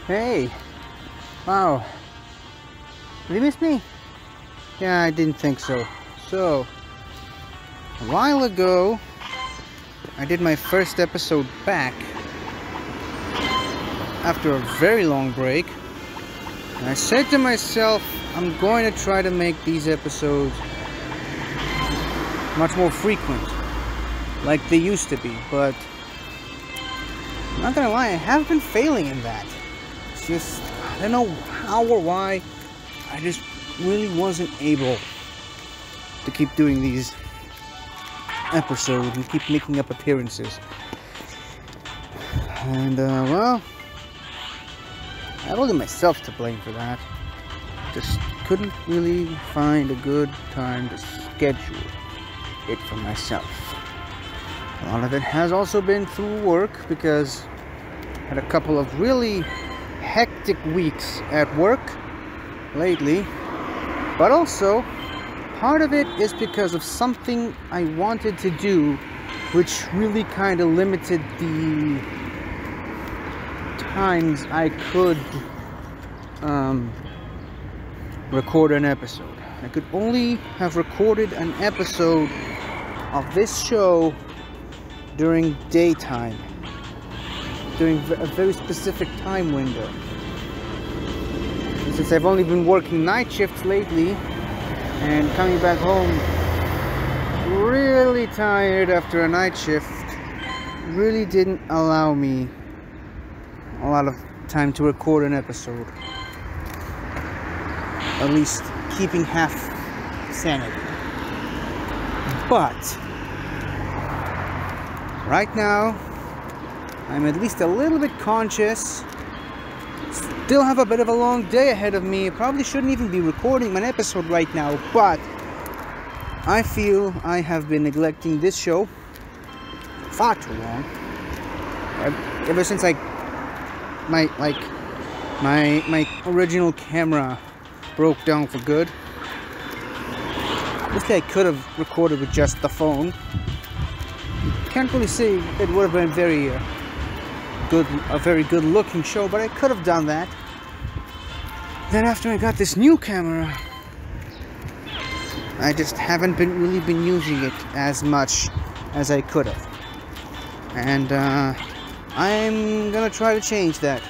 Hey! Wow. Did you miss me? Yeah, I didn't think so. So, a while ago, I did my first episode back after a very long break. And I said to myself, I'm going to try to make these episodes much more frequent, like they used to be, but I'm not gonna lie, I have been failing in that. It's just, I don't know how or why, I just really wasn't able to keep doing these episodes and keep making up appearances. And, well, I have only myself to blame for that. Just couldn't really find a good time to schedule it for myself. A lot of it has also been through work, because I had a couple of really hectic weeks at work lately, but also part of it is because of something I wanted to do, which really kind of limited the times I could record an episode. I could only have recorded an episode of this show during daytime, during a very specific time window. And since I've only been working night shifts lately and coming back home really tired after a night shift, really didn't allow me a lot of time to record an episode. At least keeping half sanity. But right now, I'm at least a little bit conscious. Still have a bit of a long day ahead of me. Probably shouldn't even be recording an episode right now, but I feel I have been neglecting this show far too long. Ever since my original camera broke down for good. Obviously I could have recorded with just the phone. Can't really say it would have been a very good looking show, but I could have done that. Then after I got this new camera, I just haven't really been using it as much as I could have. And I'm gonna try to change that.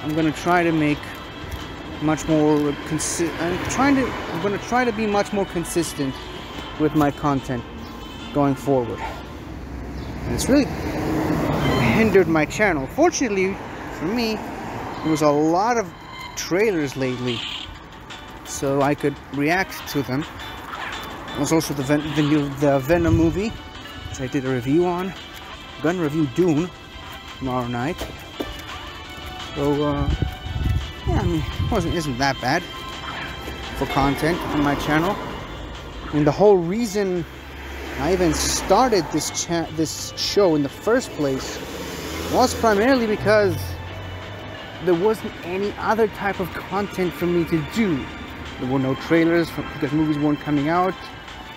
I'm gonna try to make much more I'm gonna try to be much more consistent with my content going forward. And it's really hindered my channel. Fortunately for me, there was a lot of trailers lately, so I could react to them. There was also the Venom movie, which I did a review on. I'm gonna review Dune tomorrow night. So yeah, I mean, isn't that bad for content on my channel. And the whole reason I even started this show in the first place was primarily because there wasn't any other type of content for me to do. There were no trailers because movies weren't coming out,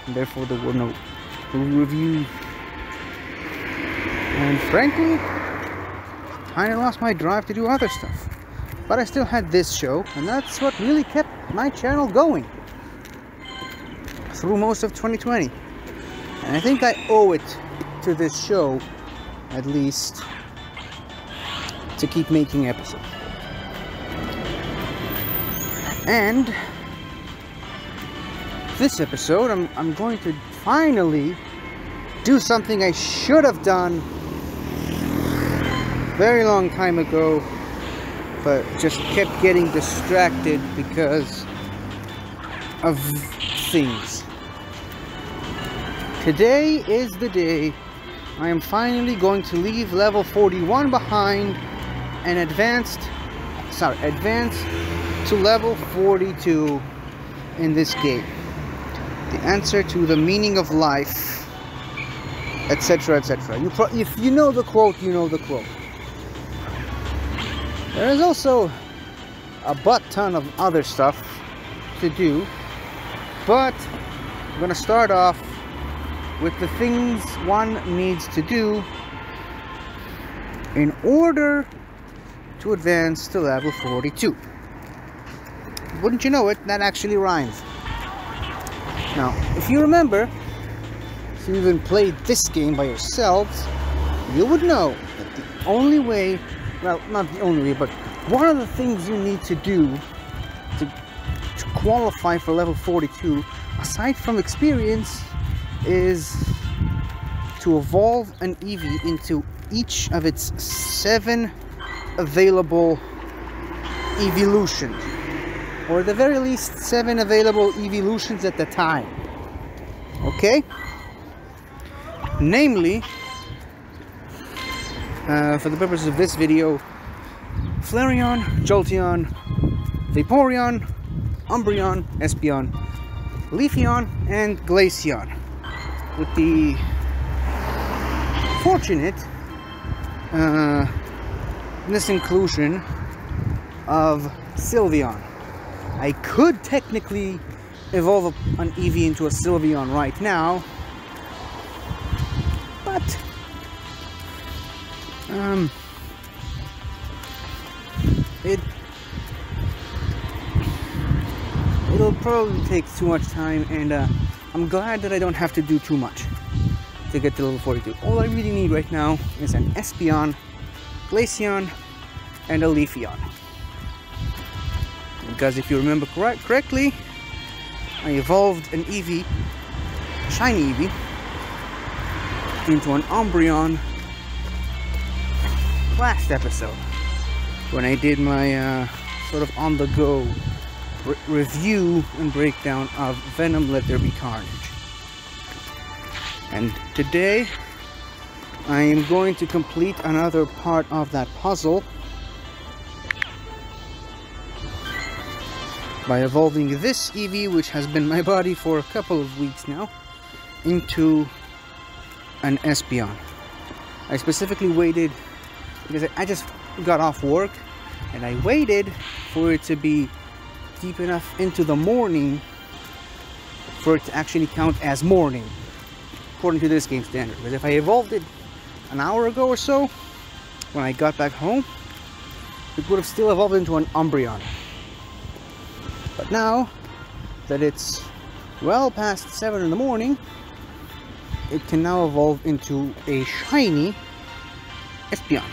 and therefore there were no movie reviews. And frankly, I kind of lost my drive to do other stuff. But I still had this show, and that's what really kept my channel going through most of 2020. And I think I owe it to this show, at least, to keep making episodes. And this episode, I'm going to finally do something I should have done very long time ago, but just kept getting distracted because of things. Today is the day I am finally going to leave level 41 behind and advance to level 42 in this game. The answer to the meaning of life, etc., etc. If you know the quote, you know the quote. There is also a butt ton of other stuff to do, but I'm going to start off with the things one needs to do in order to advance to level 42. Wouldn't you know it, that actually rhymes. Now, if you remember, if you even played this game by yourselves, you would know that the only way, well, not the only way, but one of the things you need to do to qualify for level 42, aside from experience, is to evolve an Eevee into each of its 7 available evolutions, or at the very least 7 available evolutions at the time. Okay? Namely, for the purpose of this video, Flareon, Jolteon, Vaporeon, Umbreon, Espeon, Leafeon, and Glaceon, with the fortunate disinclusion of Sylveon. I could technically evolve an Eevee into a Sylveon right now, but it'll probably take too much time, and I'm glad that I don't have to do too much to get to level 42. All I really need right now is an Espeon, Glaceon, and a Leafeon. Because if you remember correctly, I evolved an Eevee, a shiny Eevee, into an Umbreon last episode, when I did my sort of on-the-go review and breakdown of Venom Let There Be Carnage. And today I am going to complete another part of that puzzle by evolving this Eevee, which has been my body for a couple of weeks now, into an Espeon. I specifically waited because I just got off work, and I waited for it to be deep enough into the morning for it to actually count as morning, according to this game standard. Because if I evolved it an hour ago or so, when I got back home, it would have still evolved into an Umbreon. But now that it's well past 7 in the morning, it can now evolve into a shiny Espeon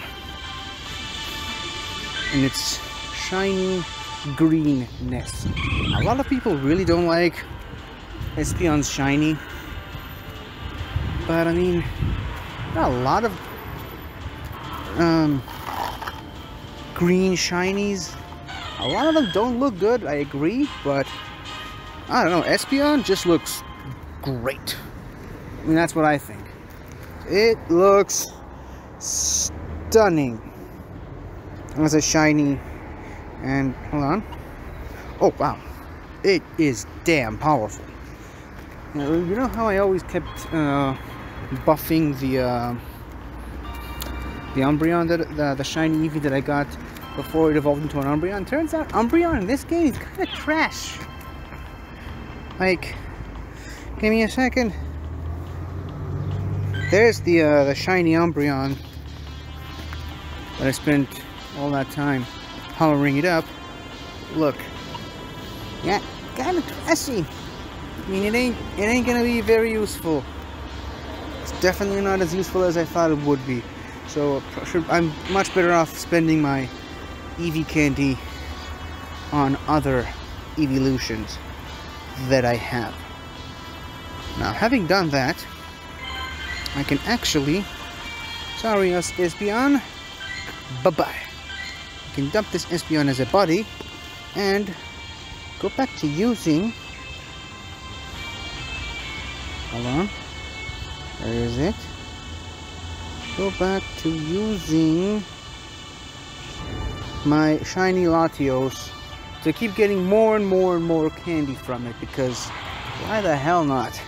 in its shiny greenness. A lot of people really don't like Espeon's shiny, but I mean, there are a lot of green shinies. A lot of them don't look good, I agree, but I don't know, Espeon just looks great. I mean, that's what I think. It looks stunning as a shiny, and hold on. Oh wow, it is damn powerful. You know how I always kept buffing the Umbreon, the shiny Eevee that I got before it evolved into an Umbreon? Turns out Umbreon in this game is kind of trash. Like, give me a second. There's the shiny Umbreon that I spent all that time powering it up. Look, yeah, kind of trashy. I mean, it ain't gonna be very useful. It's definitely not as useful as I thought it would be. So I'm much better off spending my Eevee candy on other evolutions that I have. Now, having done that, I can actually, sorry Espeon, bye-bye. I can dump this Espeon as a body and go back to using, hold on, where is it? Go back to using my shiny Latios to keep getting more and more and more candy from it, because why the hell not?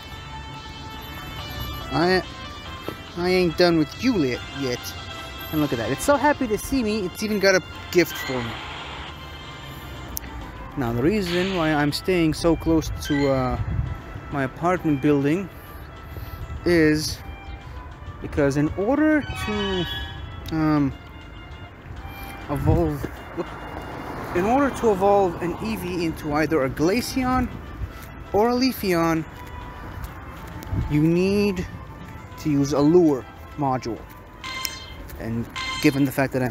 I ain't done with you yet. And look at that, it's so happy to see me, it's even got a gift for me. Now, the reason why I'm staying so close to my apartment building is because in order to evolve. In order to evolve an Eevee into either a Glaceon or a Leafeon, you need to use a lure module. And given the fact that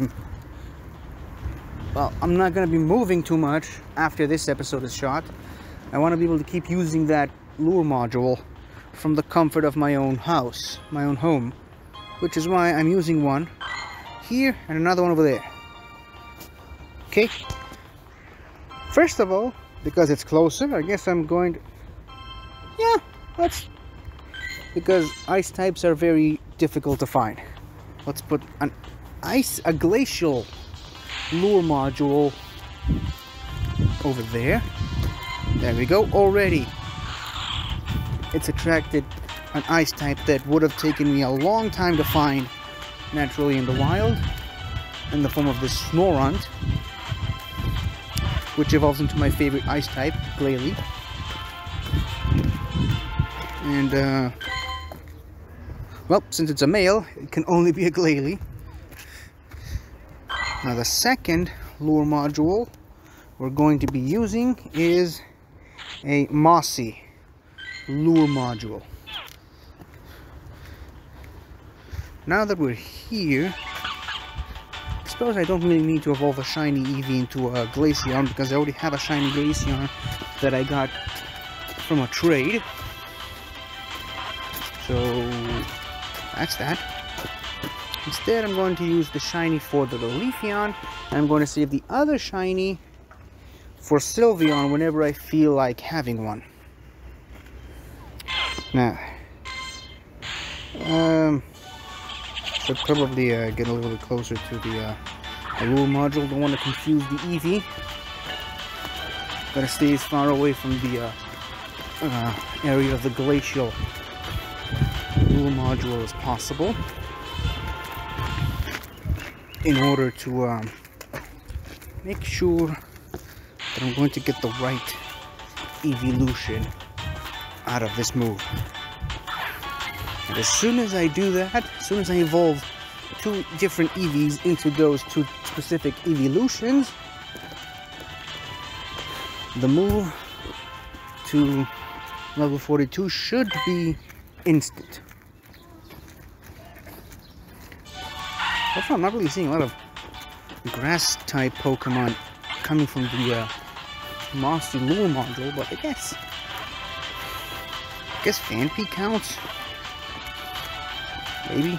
I'm not going to be moving too much after this episode is shot, I want to be able to keep using that lure module from the comfort of my own house, my own home, which is why I'm using one here and another one over there. Okay, first of all, because it's closer, I guess I'm going to, because ice types are very difficult to find. Let's put a glacial lure module over there. There we go. Already it's attracted an ice type that would have taken me a long time to find naturally in the wild, in the form of this Snorunt, which evolves into my favorite ice type, Glalie. And well, since it's a male, it can only be a Glalie. Now the second lure module we're going to be using is a Mossy lure module. Now that we're here, I suppose I don't really need to evolve a shiny Eevee into a Glaceon, because I already have a shiny Glaceon that I got from a trade. So that's that. Instead, I'm going to use the shiny for the Leafeon, and I'm going to save the other shiny for Sylveon whenever I feel like having one. Now, should probably get a little bit closer to the lure module. Don't want to confuse the Eevee. Gotta stay as far away from the area of the glacial lure module as possible, in order to make sure that I'm going to get the right evolution out of this move. And as soon as I do that, as soon as I evolve two different Eevees into those two specific evolutions, the move to level 42 should be instant. Also, I'm not really seeing a lot of grass type Pokemon coming from the Mossy lure module, but I guess Phanpy counts. Maybe.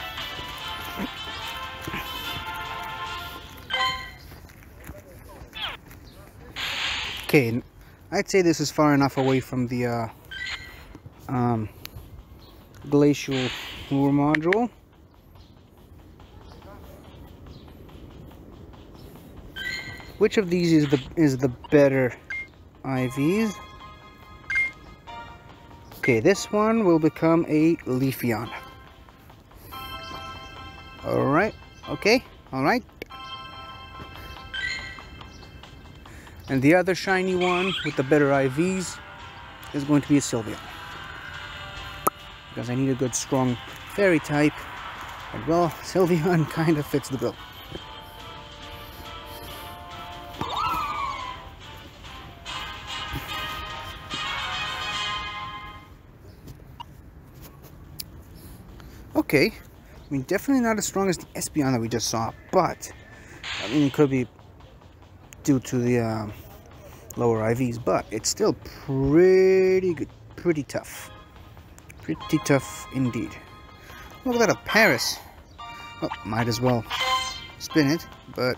Okay, I'd say this is far enough away from the glacial lure module. Which of these is the better IVs? Okay, this one will become a Leafeon. Alright, okay, alright. And the other shiny one with the better IVs is going to be a Sylveon. Because I need a good strong fairy type. And well, Sylveon kind of fits the bill. Okay, I mean, definitely not as strong as the Espeon that we just saw, but I mean, it could be due to the lower IVs, but it's still pretty good, pretty tough indeed. Look at that, a Paris. Well, might as well spin it, but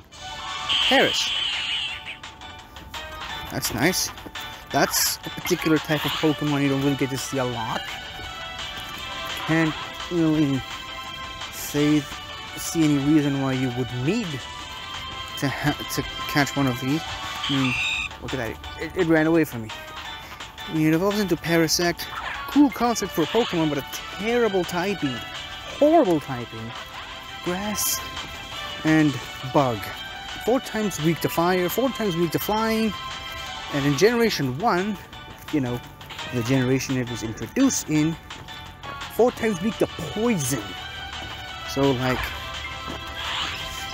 Paris. That's nice. That's a particular type of Pokemon you don't really get to see a lot. Can't really see any reason why you would need to catch one of these. Look at that, it ran away from me. I mean, it evolves into Parasect. Cool concept for a Pokemon, but a terrible typing. Horrible typing. Grass and Bug. 4 times weak to fire, 4 times weak to flying. And in Generation 1, you know, the generation it was introduced in, 4 times weak to poison. So, like,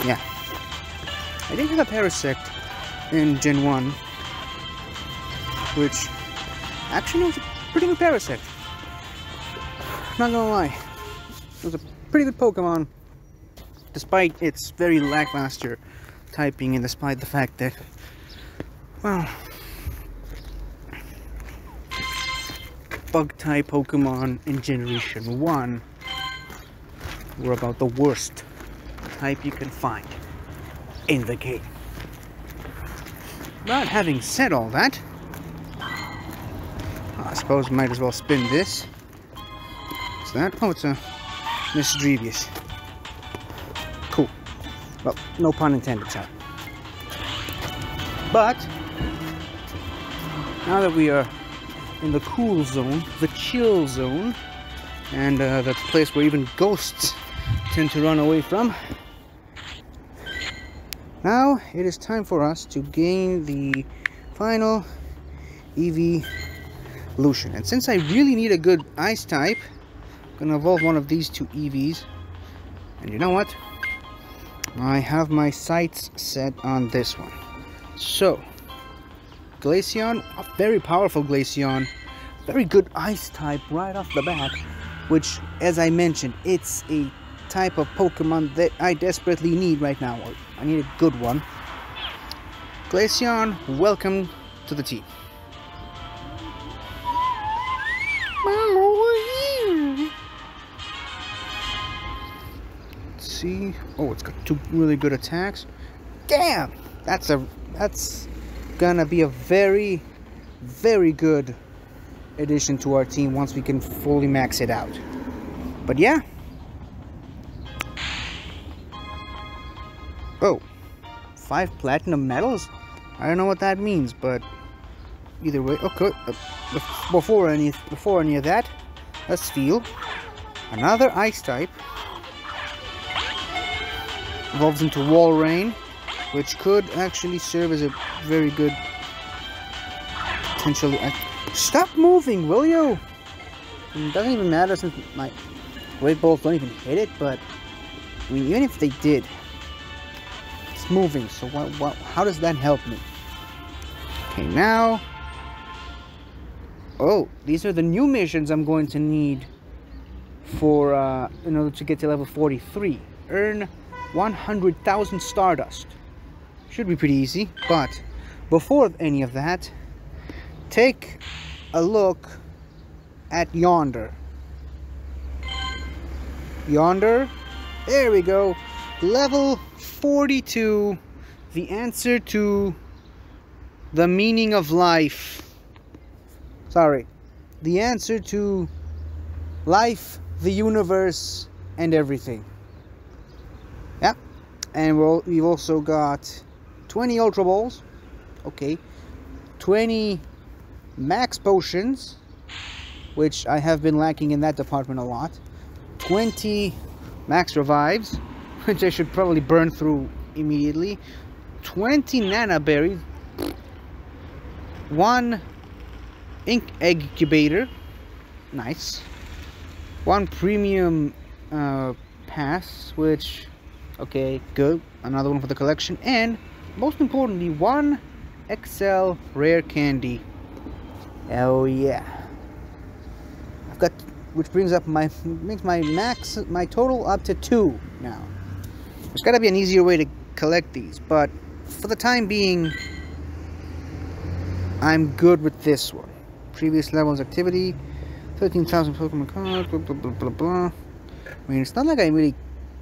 yeah. I did have a Parasect in Gen 1, which actually was a pretty good Parasect. Not gonna lie, it was a pretty good Pokemon, despite its very lackluster typing and despite the fact that, well, Bug-type Pokemon in Generation 1 were about the worst type you can find in the game. But having said all that, I suppose we might as well spin this. What's that? Oh, it's a Misdrevious. Cool. Well, no pun intended, sorry. But now that we are in the cool zone, the chill zone, and that place where even ghosts tend to run away from, now it is time for us to gain the final evolution. And since I really need a good ice type, I'm gonna evolve one of these two EVs. And you know what? I have my sights set on this one. So, Glaceon, a very powerful Glaceon, very good ice type right off the bat, which, as I mentioned, it's a type of Pokemon that I desperately need right now. I need a good one. Glaceon, welcome to the team. Let's see. Oh, it's got two really good attacks. Damn! That's gonna be a very, very good addition to our team once we can fully max it out. But yeah. Oh, 5 platinum medals? I don't know what that means, but either way, okay. Before any of that, let's feel another ice type evolves into Walrein, which could actually serve as a very good potentially. Stop moving, will you? It doesn't even matter since my great balls don't even hit it, but I mean, even if they did, it's moving, so how does that help me? Okay, now, oh, these are the new missions I'm going to need for in order to get to level 43. Earn 100,000 Stardust. Should be pretty easy, but before any of that, take a look at Yonder. Yonder, there we go. Level 42, the answer to the meaning of life. Sorry, the answer to life, the universe, and everything. Yep, and we've also got 20 Ultra Balls. Okay, 20 Max Potions, which I have been lacking in that department a lot. 20 Max Revives, which I should probably burn through immediately. 20 Nana Berries. 1 Ink Incubator. Nice. 1 Premium Pass, which, okay, good. Another one for the collection. And, most importantly, 1 XL Rare Candy. Oh yeah. I've got, which brings up makes my total up to 2 now. There's gotta be an easier way to collect these, but for the time being, I'm good with this one. Previous levels activity, 13,000 Pokemon cards, blah blah blah blah blah. I mean, it's not like I really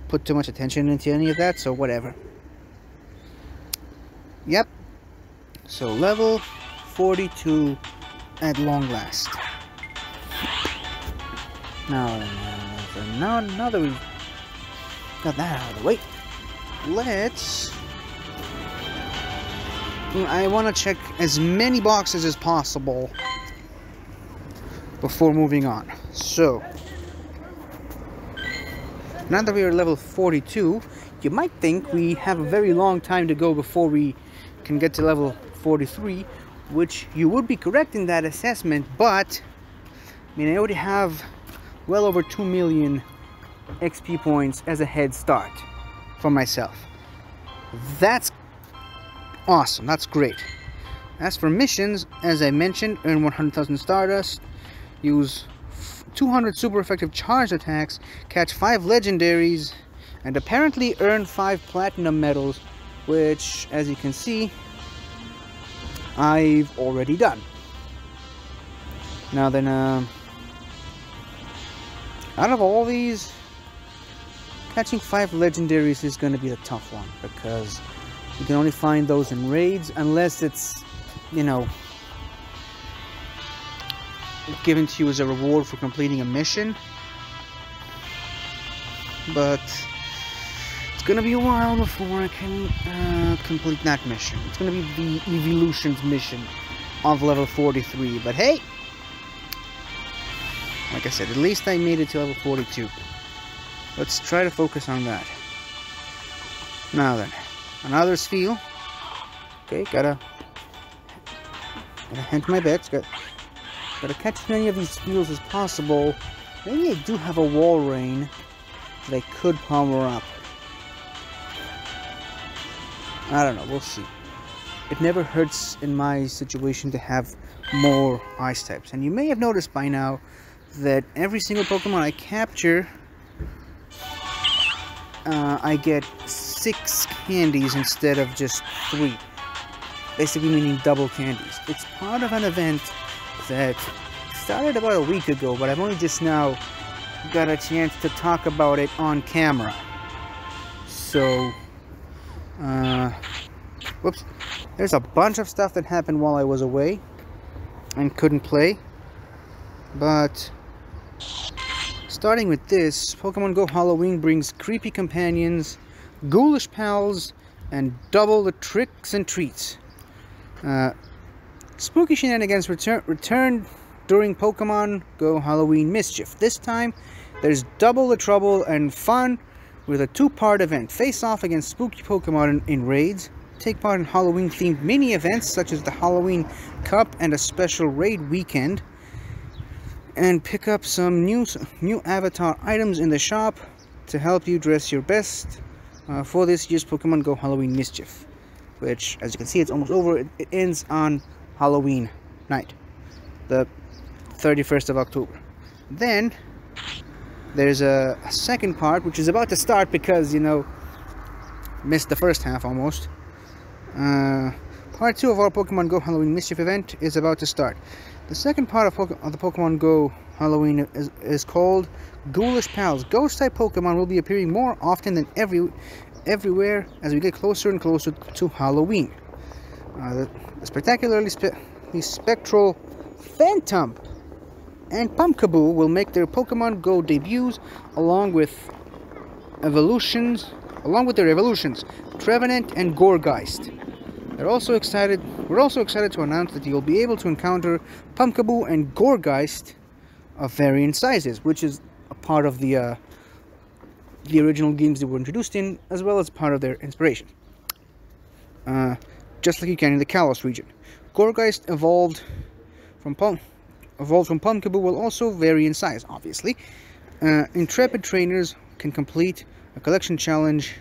put too much attention into any of that, so whatever. Yep. So level 42 at long last. Now that we've got that out of the way, let's... I want to check as many boxes as possible before moving on. So, now that we are level 42, you might think we have a very long time to go before we can get to level 43, which you would be correct in that assessment, but I mean, I already have well over 2 million XP points as a head start for myself. That's Awesome, that's great. As for missions, as I mentioned, earn 100,000 Stardust, use 200 super effective charged attacks, catch 5 legendaries, and apparently earn 5 platinum medals, which, as you can see, I've already done. Now then, out of all these, catching 5 legendaries is going to be a tough one, because you can only find those in raids, unless it's, you know, given to you as a reward for completing a mission. But it's gonna be a while before I can complete that mission. It's gonna be the Evolutions mission of level 43. But hey, like I said, at least I made it to level 42. Let's try to focus on that. Now then, another sphere. Okay, gotta hand my bets. Gotta catch as many of these spheres as possible. Maybe I do have a wall rain that I could power up. I don't know, we'll see. It never hurts in my situation to have more ice types. And you may have noticed by now that every single Pokemon I capture, I get 6 candies instead of just 3. Basically meaning double candies. It's part of an event that started about a week ago, but I've only just now got a chance to talk about it on camera. So, whoops. There's a bunch of stuff that happened while I was away and couldn't play. But starting with this, Pokemon Go Halloween brings creepy companions, ghoulish pals, and double the tricks and treats. Spooky shenanigans return during Pokemon Go Halloween Mischief. This time, there's double the trouble and fun with a 2-part event. Face off against spooky Pokemon in raids. Take part in Halloween-themed mini-events such as the Halloween Cup and a special raid weekend. And pick up some new avatar items in the shop to help you dress your best for this year's Pokemon Go Halloween Mischief. Which, as you can see, it's almost over. It ends on Halloween night, the 31st of October. Then there's a second part which is about to start because, you know, missed the first half almost. Part 2 of our Pokemon Go Halloween Mischief event is about to start. The second part of the Pokemon Go Halloween is called Ghoulish Pals. Ghost-type Pokemon will be appearing more often than everywhere as we get closer and closer to Halloween. The spectacularly spectral Phantom and Pumpkaboo will make their Pokemon Go debuts along with their evolutions, Trevenant and Gourgeist. We're also excited to announce that you'll be able to encounter Pumpkaboo and Gourgeist of varying sizes, which is a part of the original games they were introduced in, as well as part of their inspiration. Just like you can in the Kalos region. Gourgeist evolved from Pumpkaboo will also vary in size, obviously. Intrepid trainers can complete a collection challenge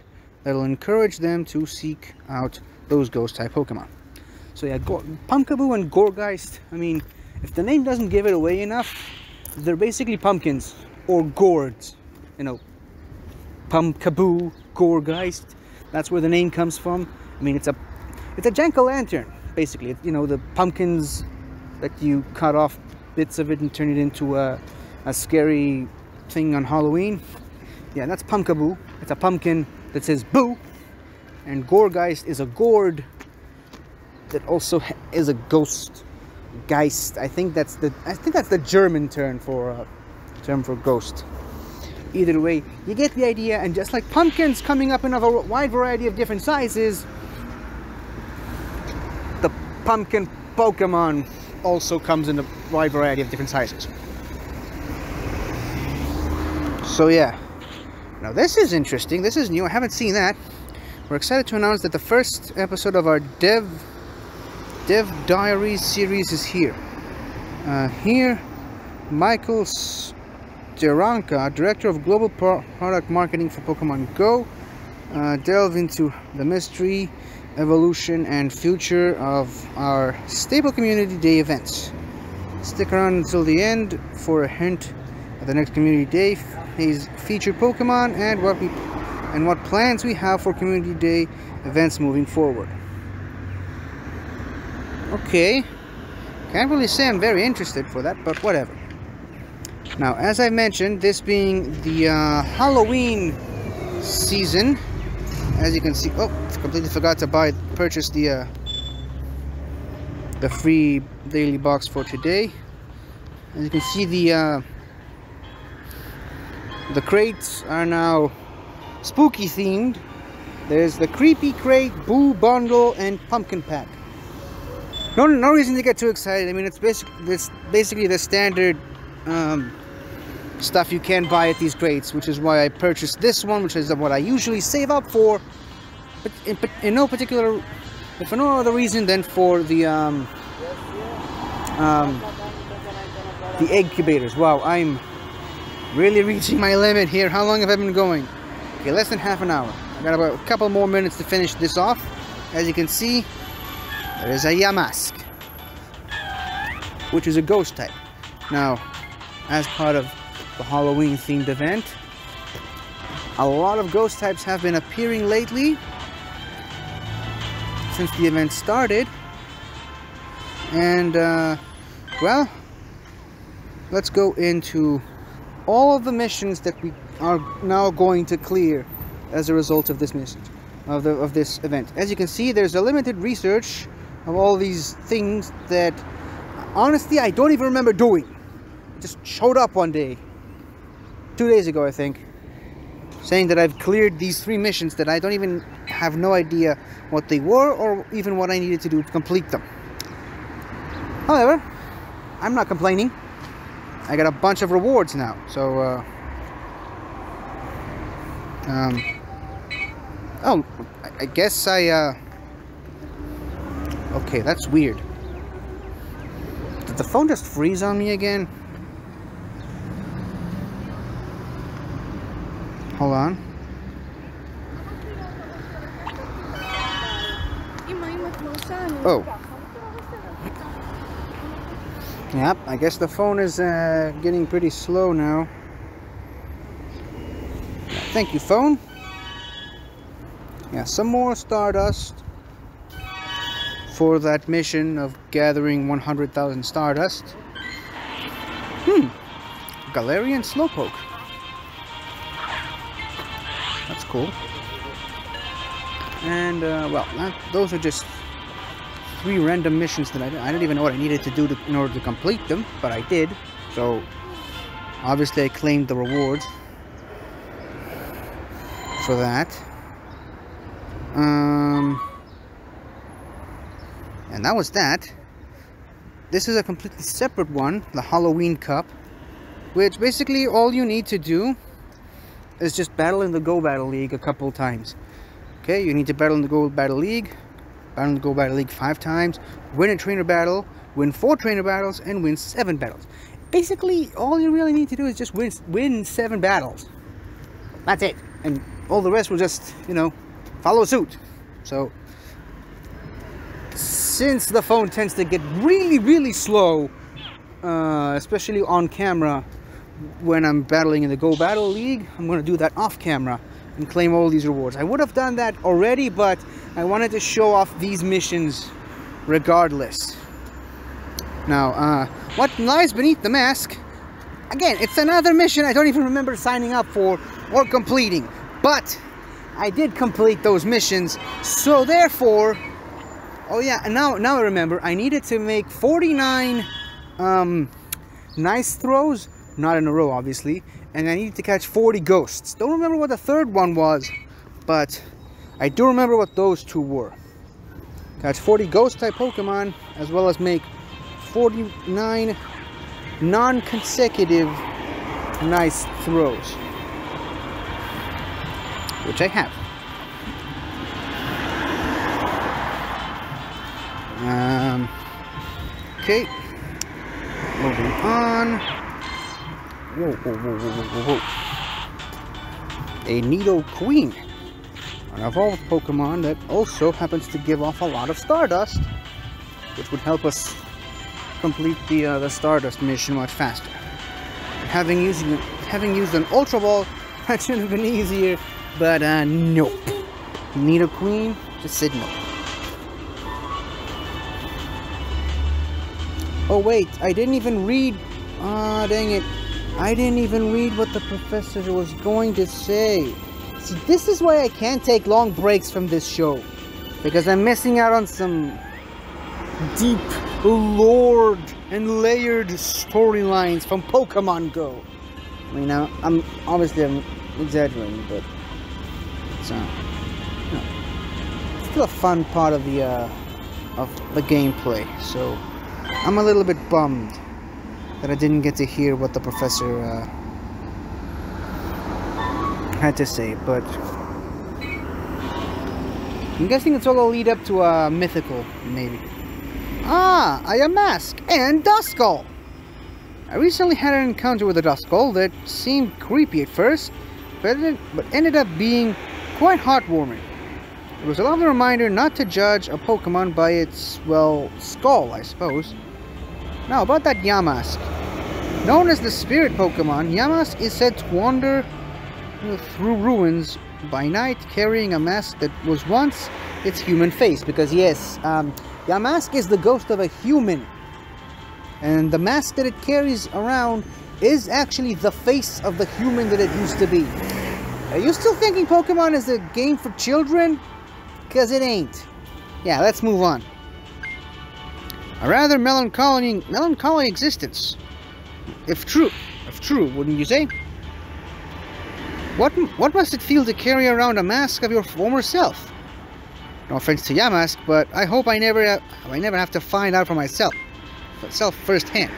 that will encourage them to seek out those ghost-type Pokemon. So yeah, Pumpkaboo and Gourgeist, I mean, if the name doesn't give it away enough, they're basically pumpkins, or gourds, you know. Pumpkaboo, Gourgeist, that's where the name comes from. I mean, it's a jack-o'-lantern, basically. You know, the pumpkins that you cut off bits of it and turn it into a scary thing on Halloween. Yeah, that's Pumpkaboo. It's a pumpkin that says boo. And Gourgeist is a gourd that also is a ghost. Geist. I think that's the German term for ghost. Either way, you get the idea, and just like pumpkins coming up in a wide variety of different sizes, the pumpkin Pokemon also comes in a wide variety of different sizes. So yeah, now this is interesting, this is new, I haven't seen that. We're excited to announce that the first episode of our Dev Diaries series is here. Here, Michael Steranka, Director of Global Product Marketing for Pokemon Go, delve into the mystery evolution and future of our Stable Community Day events. Stick around until the end for a hint at the next Community Day featured Pokemon and what plans we have for Community Day events moving forward. Okay, can't really say I'm very interested for that, but whatever. Now, as I mentioned, this being the Halloween season, as you can see, oh, completely forgot to purchase the free daily box for today. As you can see, the crates are now spooky themed. There's the Creepy Crate, Boo Bundle, and Pumpkin Pack. No reason to get too excited. I mean, it's basically the standard stuff you can buy at these crates, which is why I purchased this one, which is what I usually save up for, but in no particular, if for no other reason than for the incubators. Wow, I'm really reaching my limit here. How long have I been going? Okay, less than half an hour. I got about a couple more minutes to finish this off. As you can see, there is a Yamask, which is a ghost type. Now, as part of the Halloween themed event, a lot of ghost types have been appearing lately since the event started, and well, let's go into all of the missions that we are now going to clear as a result of this mission, of this event. As you can see, there's a limited research of all these things that honestly I don't even remember doing. It just showed up one day, 2 days ago I think, saying that I've cleared these 3 missions that I don't even have no idea what they were or even what I needed to do to complete them. However, I'm not complaining. I got a bunch of rewards now, so oh, I guess okay, that's weird. Did the phone just freeze on me again? Hold on. Oh. Yep, I guess the phone is getting pretty slow now. Thank you, phone. Yeah, some more Stardust for that mission of gathering 100,000 Stardust. Galarian Slowpoke. That's cool. And, well, those are just 3 random missions that I didn't even know what I needed to do in order to complete them, but I did. So, obviously I claimed the rewards for that. And that was that. This is a completely separate one, the Halloween Cup, which basically all you need to do is just battle in the Go Battle League a couple times. Okay, you need to battle in the Go Battle League, 5 times, win a trainer battle, win 4 trainer battles, and win 7 battles. Basically, all you really need to do is just win 7 battles. That's it. And all the rest will just, you know, follow suit. So, since the phone tends to get really slow, especially on camera when I'm battling in the Go Battle League, I'm going to do that off camera and claim all these rewards. I would have done that already, but I wanted to show off these missions regardless. Now, what lies beneath the mask? Again, it's another mission I don't even remember signing up for or completing, but I did complete those missions, so therefore, oh yeah, and now I remember, I needed to make 49 nice throws, not in a row obviously, and I needed to catch 40 ghosts. Don't remember what the third one was, but I do remember what those 2 were. Catch 40 ghost type Pokemon, as well as make 49 non-consecutive nice throws, which I have. Okay, moving on. Whoa. A Nido Queen. an evolved Pokemon that also happens to give off a lot of Stardust, which would help us complete the Stardust mission much faster. Having used an Ultra Ball, that should have been easier, but nope. Nidoqueen just said no. Oh wait, I didn't even read. Ah, dang it. I didn't even read what the professor was going to say. See, this is why I can't take long breaks from this show. Because I'm missing out on some deep, lore and layered storylines from Pokemon Go. I mean, now, I'm exaggerating, but it's, it's still a fun part of the gameplay. So, I'm a little bit bummed that I didn't get to hear what the professor had to say, but I'm guessing it's all a lead up to a mythical, maybe. Ah, a Yamask and Duskull! I recently had an encounter with a Duskull that seemed creepy at first, but ended up being quite heartwarming. It was a lovely reminder not to judge a Pokemon by its, well, skull, I suppose. Now, about that Yamask. Known as the Spirit Pokemon, Yamask is said to wander through ruins by night carrying a mask that was once its human face. Because yes, Yamask is the ghost of a human. And the mask that it carries around is actually the face of the human that it used to be. Are you still thinking Pokemon is a game for children? Because it ain't. Yeah, let's move on. A rather melancholy existence. If true, wouldn't you say? What must it feel to carry around a mask of your former self? No offense to Yamask, but I hope I never have to find out for myself firsthand.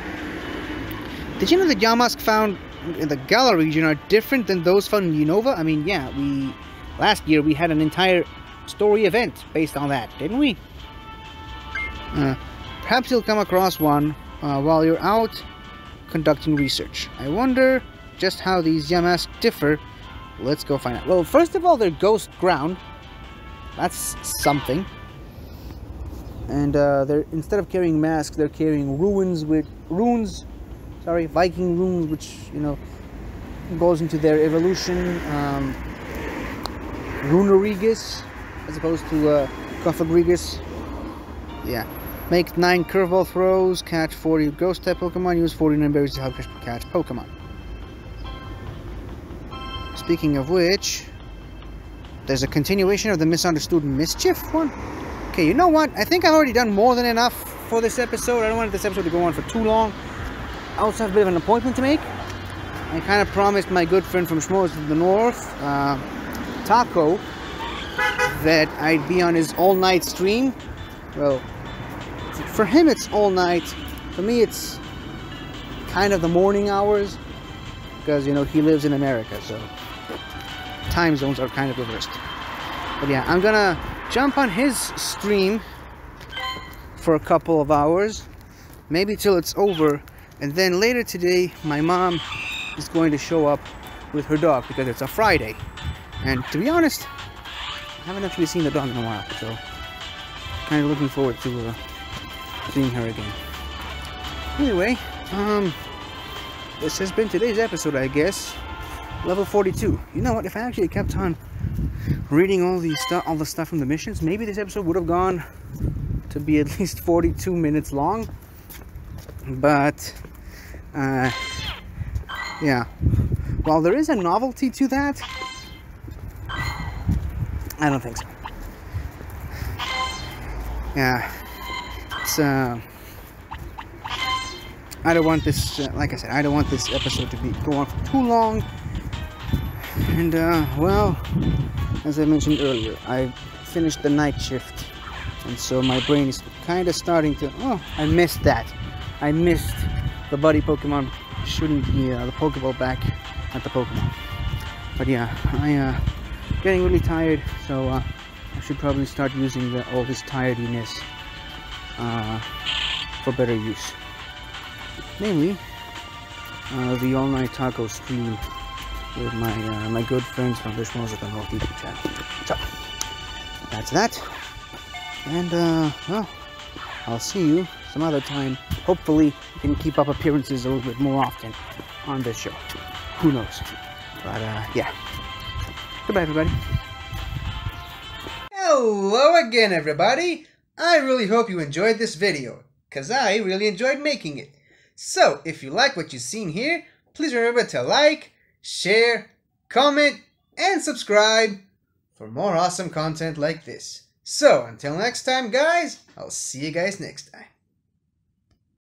Did you know that Yamask found in the Galar region are different than those found in Unova? I mean, yeah, last year we had an entire story event based on that, didn't we? Perhaps you'll come across one while you're out conducting research. I wonder just how these Yamask differ. Let's go find out. Well, first of all, they're ghost ground. That's something. And they're, instead of carrying masks, they're carrying Viking runes, which, you know, goes into their evolution. Runerigus, as opposed to Cofagrigus. Yeah. Make 9 curveball throws, catch 40 ghost type Pokemon, use 49 berries to help catch Pokemon. Speaking of which, there's a continuation of the Misunderstood Mischief one. Okay, you know what? I think I've already done more than enough for this episode. I don't want this episode to go on for too long. I also have a bit of an appointment to make. I kind of promised my good friend from Schmoes to the North, Taco, that I'd be on his all-night stream. Well, for him it's all night. For me it's kind of the morning hours, because, you know, he lives in America, so time zones are kind of reversed. But yeah, I'm gonna jump on his stream for a couple of hours, maybe till it's over, and then later today my mom is going to show up with her dog because it's a Friday. And to be honest, I haven't actually seen the dog in a while, so kind of looking forward to seeing her again. Anyway, this has been today's episode, I guess. Level 42. You know what? If I actually kept on reading all the stuff from the missions, maybe this episode would have gone to be at least 42 minutes long. But yeah. While there is a novelty to that, I don't think so. Yeah. It's I don't want this, like I said, I don't want this episode to go on for too long. And, well, as I mentioned earlier, I finished the night shift. And so my brain is kind of starting to, oh, I missed that. I missed the buddy Pokemon shooting the Pokeball back at the Pokemon. But yeah, I'm getting really tired, so I should probably start using all this tiredness for better use. Namely, the all-night taco stream with my good friends from the Schmoes at the North YouTube channel. So, that's that. And, well, I'll see you some other time. Hopefully, we can keep up appearances a little bit more often on this show. Who knows? But, yeah. Goodbye, everybody. Hello again, everybody! I really hope you enjoyed this video, because I really enjoyed making it. So, if you like what you've seen here, please remember to like, share, comment, and subscribe for more awesome content like this. So, until next time, guys, I'll see you guys next time.